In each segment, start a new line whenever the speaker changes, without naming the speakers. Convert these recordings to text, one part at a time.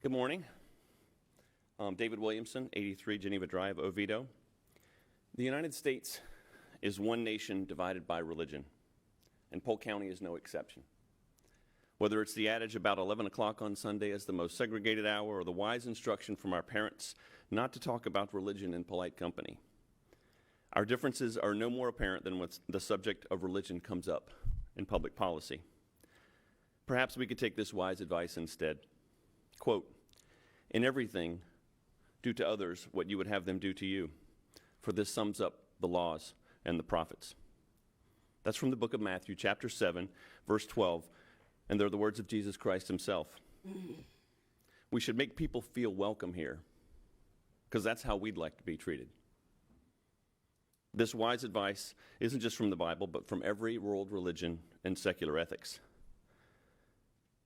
Good morning. David Williamson, 83 Geneva Drive, Oviedo. The United States is one nation divided by religion, and Polk County is no exception. Whether it's the adage about 11 o'clock on Sunday as the most segregated hour or the wise instruction from our parents not to talk about religion in polite company, our differences are no more apparent than when the subject of religion comes up in public policy. Perhaps we could take this wise advice instead. Quote, "In everything, do to others what you would have them do to you, for this sums up the laws and the prophets." That's from the book of Matthew, chapter 7, verse 12, and they're the words of Jesus Christ himself. We should make people feel welcome here, because that's how we'd like to be treated. This wise advice isn't just from the Bible, but from every world religion and secular ethics.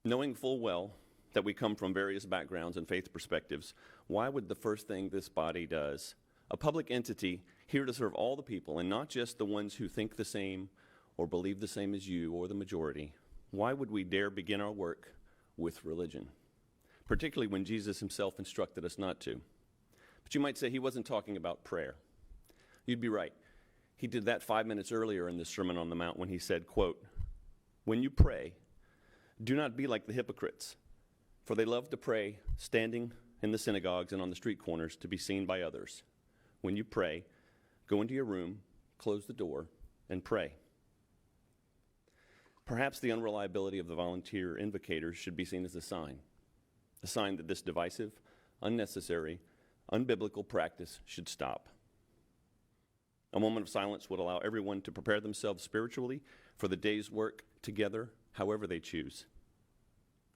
Knowing full well that we come from various backgrounds and faith perspectives, why would the first thing this body does, a public entity here to serve all the people and not just the ones who think the same or believe the same as you or the majority, why would we dare begin our work with religion, particularly when Jesus himself instructed us not to? But you might say he wasn't talking about prayer. You'd be right. He did that 5 minutes earlier in the Sermon on the Mount when he said, quote, "When you pray, do not be like the hypocrites, for they love to pray standing in the synagogues and on the street corners to be seen by others. When you pray, go into your room, close the door, and pray." Perhaps the unreliability of the volunteer invocators should be seen as a sign that this divisive, unnecessary, unbiblical practice should stop. A moment of silence would allow everyone to prepare themselves spiritually for the day's work together, however they choose.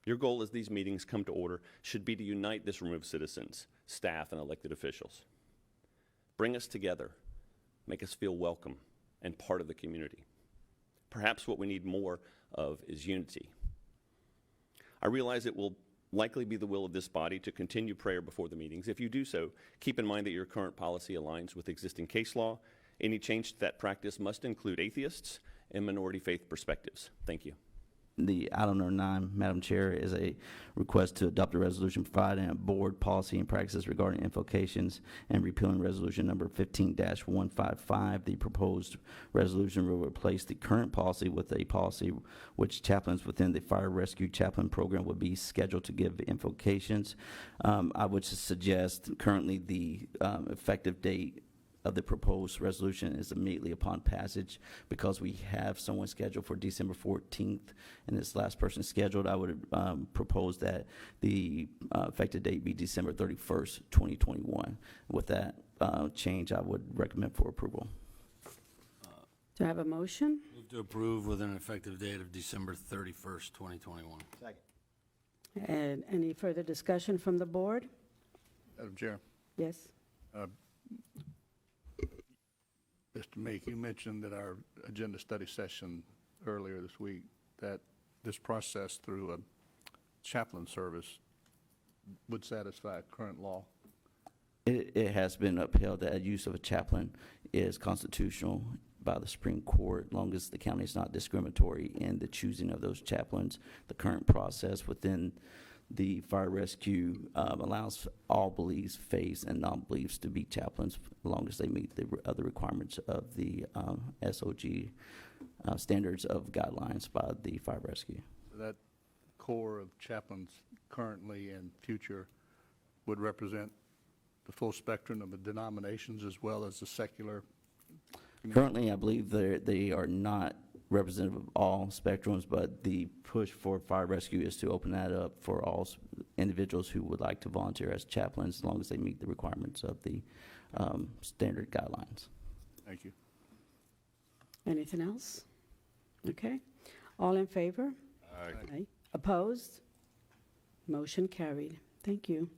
Your goal as these meetings come to order should be to unite this room of citizens, staff, and elected officials. Bring us together, make us feel welcome and part of the community. Perhaps what we need more of is unity. I realize it will likely be the will of this body to continue prayer before the meetings. If you do so, keep in mind that your current policy aligns with existing case law. Any change to that practice must include atheists and minority faith perspectives. Thank you.
The item number 9, Madam Chair, is a request to adopt a resolution providing a board policy and practices regarding invocations and repealing resolution number 15-155. The proposed resolution will replace the current policy with a policy which chaplains within the fire rescue chaplain program would be scheduled to give invocations. I would suggest currently the effective date of the proposed resolution is immediately upon passage. Because we have someone scheduled for December 14th and this last person scheduled, I would propose that the effective date be December 31st, 2021. With that change, I would recommend for approval.
Do I have a motion?
Move to approve with an effective date of December 31st, 2021.
Second.
And any further discussion from the board?
Madam Chair.
Yes.
Mr. Meek, you mentioned that our agenda study session earlier this week, that this process through a chaplain service would satisfy current law.
It has been upheld that use of a chaplain is constitutional by the Supreme Court, as long as the county is not discriminatory in the choosing of those chaplains. The current process within the fire rescue allows all beliefs, faiths, and non-beliefs to be chaplains, as long as they meet the other requirements of the SOG standards of guidelines by the fire rescue.
So that core of chaplains currently and future would represent the full spectrum of the denominations as well as the secular community?
Currently, I believe they are not representative of all spectrums, but the push for fire rescue is to open that up for all individuals who would like to volunteer as chaplains, as long as they meet the requirements of the standard guidelines.
Thank you.
Anything else? Okay. All in favor?
Aye.
Aye. Opposed? Motion carried. Thank you.